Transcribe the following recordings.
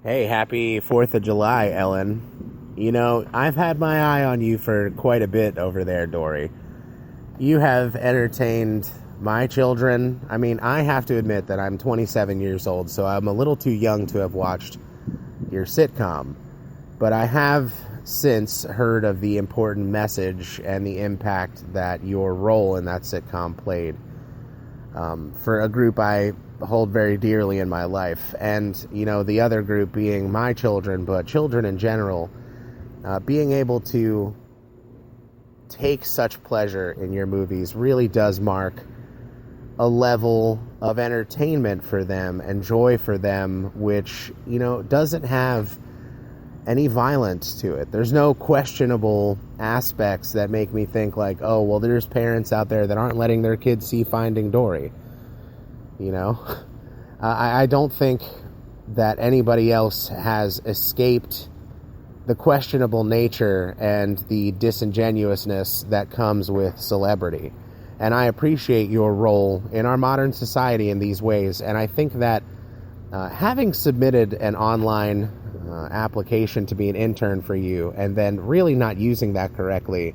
Hey, happy 4th of July, Ellen. You know, I've had my eye on you for quite a bit over there, Dory. You have entertained my children. I mean, I have to admit that I'm 27 years old, so I'm a little too young to have watched your sitcom. But I have since heard of the important message and the impact that your role in that sitcom played for a group I hold very dearly in my life. And, you know, the other group being my children, but children in general, being able to take such pleasure in your movies really does mark a level of entertainment for them and joy for them, which, you know, doesn't have any violence to it. There's no questionable aspects that make me think like, oh, well, there's parents out there that aren't letting their kids see Finding Dory. You know, I don't think that anybody else has escaped the questionable nature and the disingenuousness that comes with celebrity. And I appreciate your role in our modern society in these ways. And I think that having submitted an online application to be an intern for you and then really not using that correctly,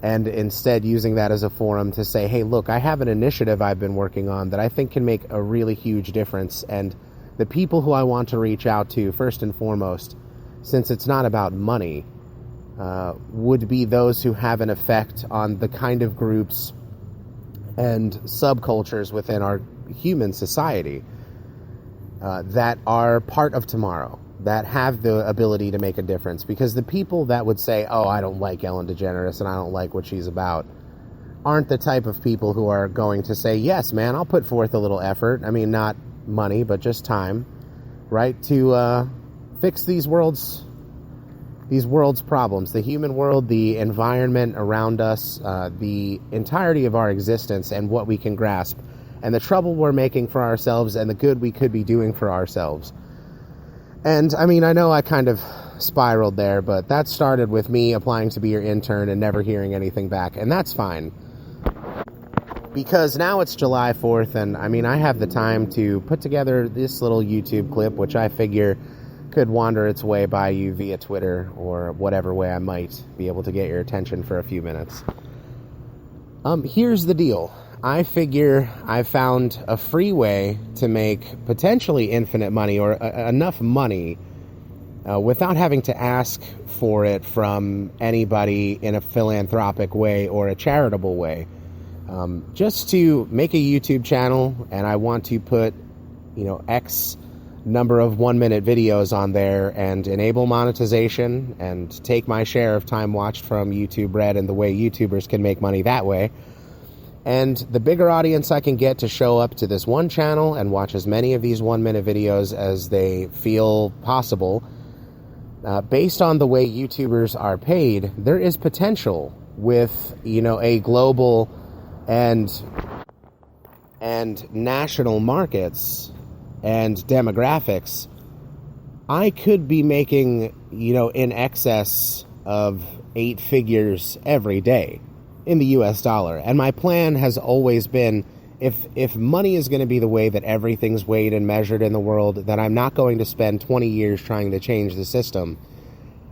and instead using that as a forum to say, hey, look, I have an initiative I've been working on that I think can make a really huge difference. And the people who I want to reach out to, first and foremost, since it's not about money, would be those who have an effect on the kind of groups and subcultures within our human society that are part of tomorrow, that have the ability to make a difference. Because the people that would say, oh, I don't like Ellen DeGeneres and I don't like what she's about, aren't the type of people who are going to say, yes, man, I'll put forth a little effort. I mean, not money, but just time, right? To fix these world's problems, the human world, the environment around us, the entirety of our existence and what we can grasp, and the trouble we're making for ourselves and the good we could be doing for ourselves. And, I mean, I know I kind of spiraled there, but that started with me applying to be your intern and never hearing anything back, and that's fine. Because now it's July 4th, and, I mean, I have the time to put together this little YouTube clip, which I figure could wander its way by you via Twitter or whatever way I might be able to get your attention for a few minutes. Here's the deal. I figure I've found a free way to make potentially infinite money or enough money without having to ask for it from anybody in a philanthropic way or a charitable way. Just to make a YouTube channel, and I want to put, X number of 1-minute videos on there and enable monetization and take my share of time watched from YouTube Red and the way YouTubers can make money that way. And the bigger audience I can get to show up to this one channel and watch as many of these 1-minute videos as they feel possible, based on the way YouTubers are paid, there is potential with, a global and national markets and demographics. I could be making, in excess of 8 figures every day in the US dollar. And my plan has always been, if money is going to be the way that everything's weighed and measured in the world, then I'm not going to spend 20 years trying to change the system.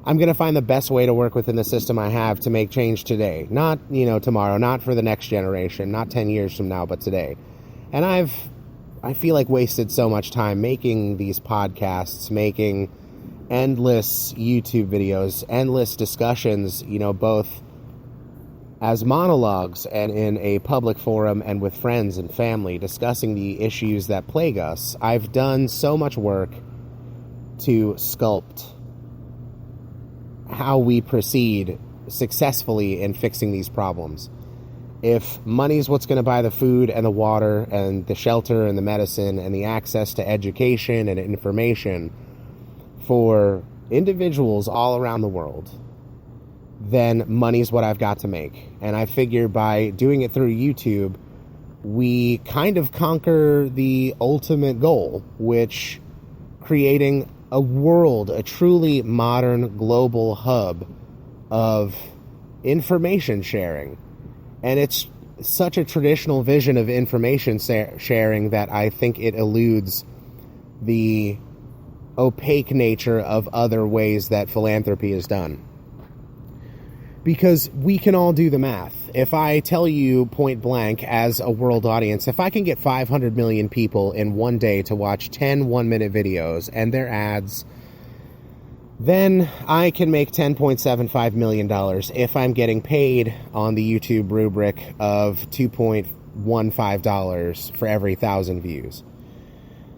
I'm going to find the best way to work within the system I have to make change today. Not, tomorrow, not for the next generation, not 10 years from now, but today. And I feel like wasted so much time making these podcasts, making endless YouTube videos, endless discussions, both as monologues and in a public forum and with friends and family discussing the issues that plague us. I've done so much work to sculpt how we proceed successfully in fixing these problems. If money's what's going to buy the food and the water and the shelter and the medicine and the access to education and information for individuals all around the world, then money's what I've got to make. And I figure by doing it through YouTube, we kind of conquer the ultimate goal, which creating a world, a truly modern global hub of information sharing. And it's such a traditional vision of information sharing that I think it eludes the opaque nature of other ways that philanthropy is done. Because we can all do the math. If I tell you point blank as a world audience, if I can get 500 million people in one day to watch 10 one-minute videos and their ads, then I can make $10.75 million if I'm getting paid on the YouTube rubric of $2.15 for every 1,000 views.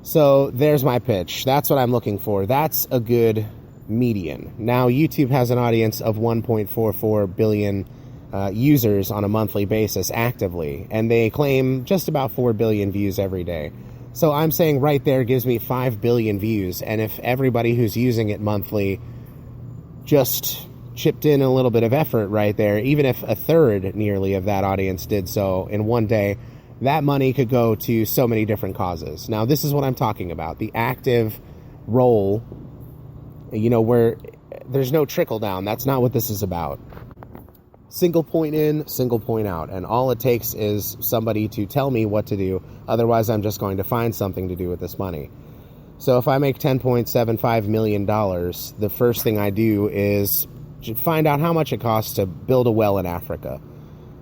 So there's my pitch. That's what I'm looking for. That's a good median. Now, YouTube has an audience of 1.44 billion users on a monthly basis actively, and they claim just about 4 billion views every day. So I'm saying right there gives me 5 billion views, and if everybody who's using it monthly just chipped in a little bit of effort right there, even if a third nearly of that audience did so in one day, that money could go to so many different causes. Now, this is what I'm talking about, the active role, where there's no trickle down. That's not what this is about. Single point in, single point out. And all it takes is somebody to tell me what to do. Otherwise, I'm just going to find something to do with this money. So if I make $10.75 million, the first thing I do is find out how much it costs to build a well in Africa.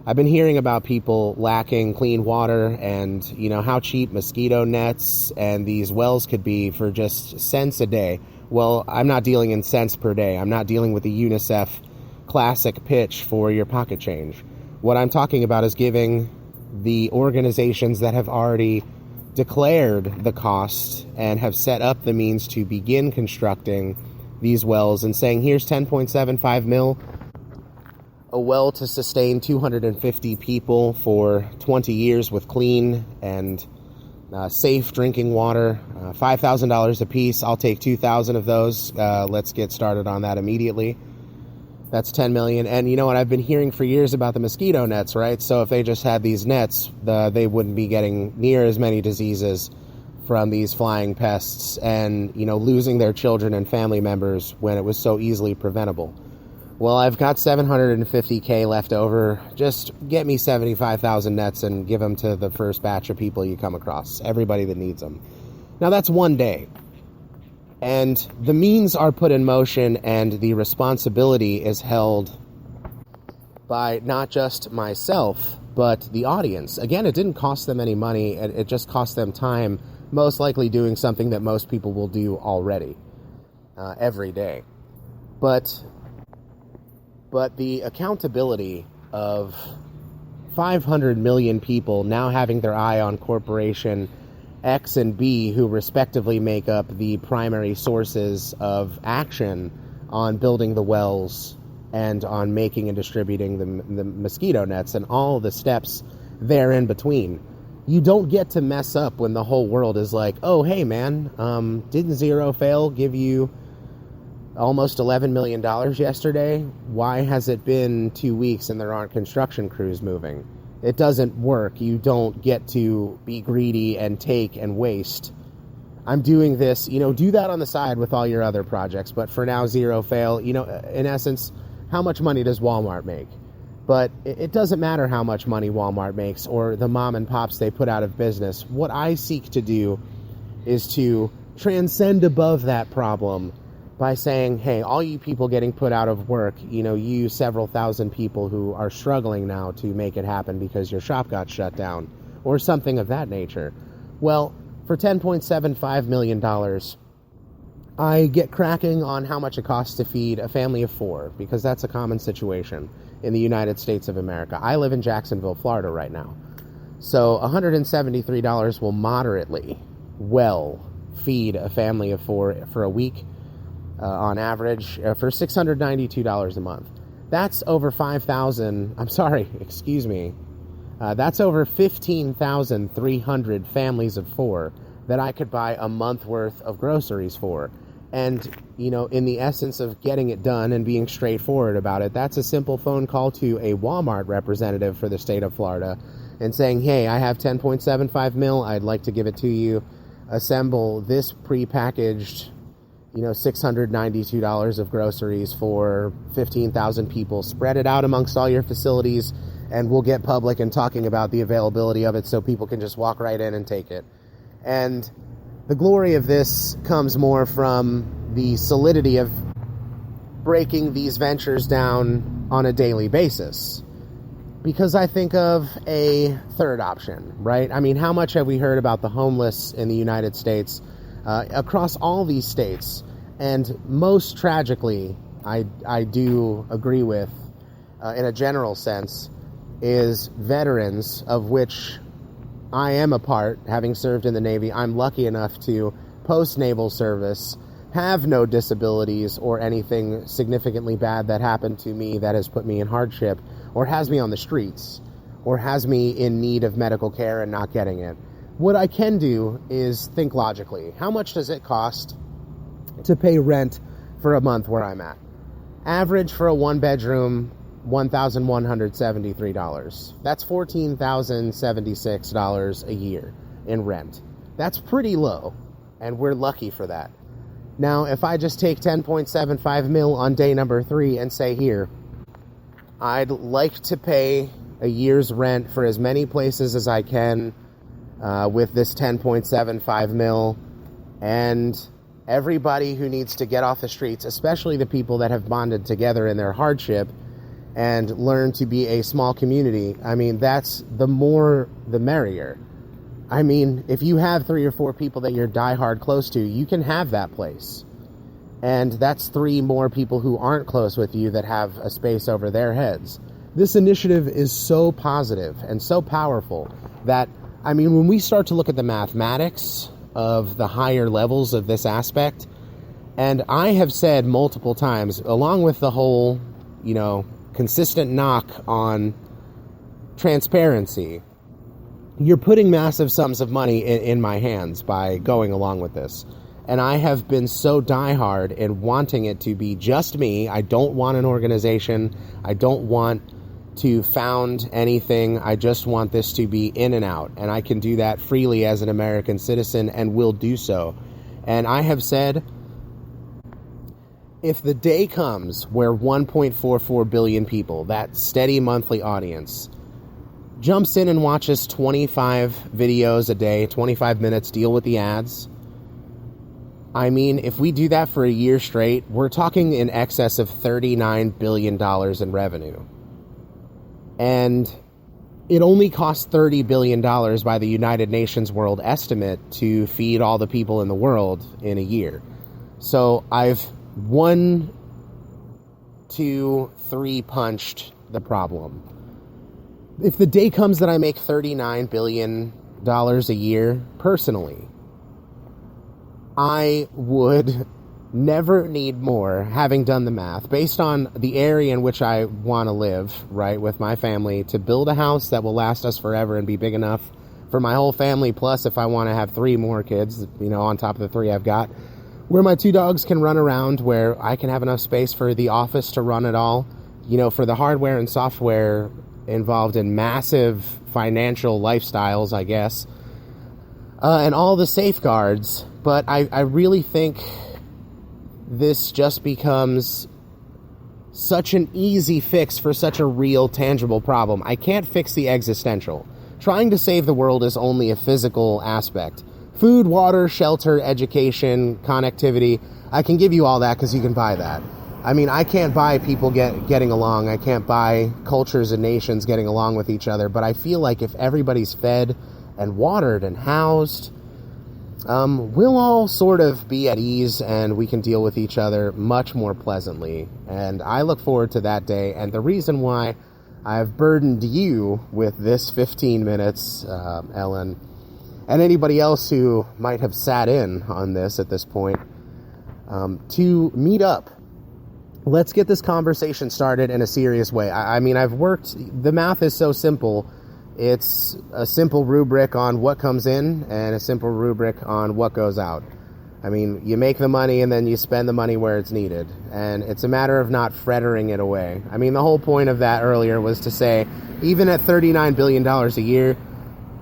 I've been hearing about people lacking clean water and, how cheap mosquito nets and these wells could be for just cents a day. Well, I'm not dealing in cents per day. I'm not dealing with the UNICEF classic pitch for your pocket change. What I'm talking about is giving the organizations that have already declared the cost and have set up the means to begin constructing these wells and saying, here's 10.75 mil, a well to sustain 250 people for 20 years with clean and safe drinking water, $5,000 a piece. I'll take 2,000 of those. Let's get started on that immediately. That's 10 million. And you know what? I've been hearing for years about the mosquito nets, right? So if they just had these nets, they wouldn't be getting near as many diseases from these flying pests and, losing their children and family members when it was so easily preventable. Well, I've got $750K left over. Just get me 75,000 nets and give them to the first batch of people you come across, everybody that needs them. Now, that's one day. And the means are put in motion, and the responsibility is held by not just myself, but the audience. Again, it didn't cost them any money. It just cost them time, most likely doing something that most people will do already, every day. But the accountability of 500 million people now having their eye on corporation X and B, who respectively make up the primary sources of action on building the wells and on making and distributing the mosquito nets and all the steps there in between. You don't get to mess up when the whole world is like, oh, hey, man, didn't Zero Fail give you almost $11 million yesterday? Why has it been 2 weeks and there aren't construction crews moving? It doesn't work. You don't get to be greedy and take and waste. I'm doing this, do that on the side with all your other projects. But for now, Zero Fail, in essence, how much money does Walmart make? But it doesn't matter how much money Walmart makes or the mom and pops they put out of business. What I seek to do is to transcend above that problem by saying, hey, all you people getting put out of work, you several thousand people who are struggling now to make it happen because your shop got shut down or something of that nature. Well, for $10.75 million, I get cracking on how much it costs to feed a family of 4, because that's a common situation in the United States of America. I live in Jacksonville, Florida right now. So $173 will moderately feed a family of 4 for a week. On average, for $692 a month. That's over 15,300 families of 4 that I could buy a month worth of groceries for. And, in the essence of getting it done and being straightforward about it, that's a simple phone call to a Walmart representative for the state of Florida and saying, hey, I have 10.75 mil. I'd like to give it to you. Assemble this prepackaged $692 of groceries for 15,000 people. Spread it out amongst all your facilities, and we'll get public and talking about the availability of it so people can just walk right in and take it. And The glory of this comes more from the solidity of breaking these ventures down on a daily basis. Because I think of a third option, right? I mean, how much have we heard about the homeless in the United States, across all these states? And most tragically, I do agree with, in a general sense, is veterans, of which I am a part, having served in the Navy. I'm lucky enough to, post-naval service, have no disabilities or anything significantly bad that happened to me that has put me in hardship, or has me on the streets, or has me in need of medical care and not getting it. What I can do is think logically. How much does it cost to pay rent for a month where I'm at? Average for a one-bedroom, $1,173. That's $14,076 a year in rent. That's pretty low, and we're lucky for that. Now, if I just take 10.75 mil on day number 3 and say, here, I'd like to pay a year's rent for as many places as I can with this 10.75 mil, and everybody who needs to get off the streets, especially the people that have bonded together in their hardship and learn to be a small community. I mean, that's the more the merrier. I mean, if you have 3 or 4 people that you're diehard close to, you can have that place. And that's 3 more people who aren't close with you that have a space over their heads. This initiative is so positive and so powerful that, I mean, when we start to look at the mathematics of the higher levels of this aspect, and I have said multiple times, along with the whole, consistent knock on transparency, you're putting massive sums of money in my hands by going along with this. And I have been so diehard in wanting it to be just me. I don't want an organization. I don't want to found anything. I just want this to be in and out. And I can do that freely as an American citizen and will do so. And I have said, if the day comes where 1.44 billion people, that steady monthly audience, jumps in and watches 25 videos a day, 25 minutes, deal with the ads, I mean, if we do that for a year straight, we're talking in excess of $39 billion in revenue. And it only costs $30 billion by the United Nations World Estimate to feed all the people in the world in a year. So I've 1, 2, 3 punched the problem. If the day comes that I make $39 billion a year personally, I would never need more, having done the math, based on the area in which I want to live, right, with my family, to build a house that will last us forever and be big enough for my whole family, plus if I want to have 3 more kids, on top of the 3 I've got, where my 2 dogs can run around, where I can have enough space for the office to run it all, for the hardware and software involved in massive financial lifestyles, I guess, and all the safeguards. But I really think this just becomes such an easy fix for such a real, tangible problem. I can't fix the existential. Trying to save the world is only a physical aspect. Food, water, shelter, education, connectivity, I can give you all that because you can buy that. I mean, I can't buy people getting along. I can't buy cultures and nations getting along with each other. But I feel like if everybody's fed and watered and housed, we'll all sort of be at ease and we can deal with each other much more pleasantly. And I look forward to that day. And the reason why I've burdened you with this 15 minutes, Ellen, and anybody else who might have sat in on this at this point, to meet up. Let's get this conversation started in a serious way. I mean, the math is so simple. It's a simple rubric on what comes in and a simple rubric on what goes out. I mean, you make the money and then you spend the money where it's needed. And it's a matter of not frittering it away. I mean, the whole point of that earlier was to say, even at $39 billion a year,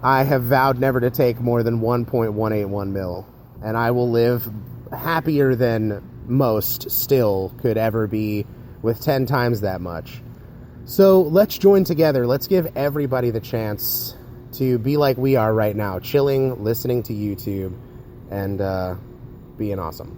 I have vowed never to take more than 1.181 mil. And I will live happier than most still could ever be with 10 times that much. So let's join together. Let's give everybody the chance to be like we are right now, chilling, listening to YouTube, and being awesome.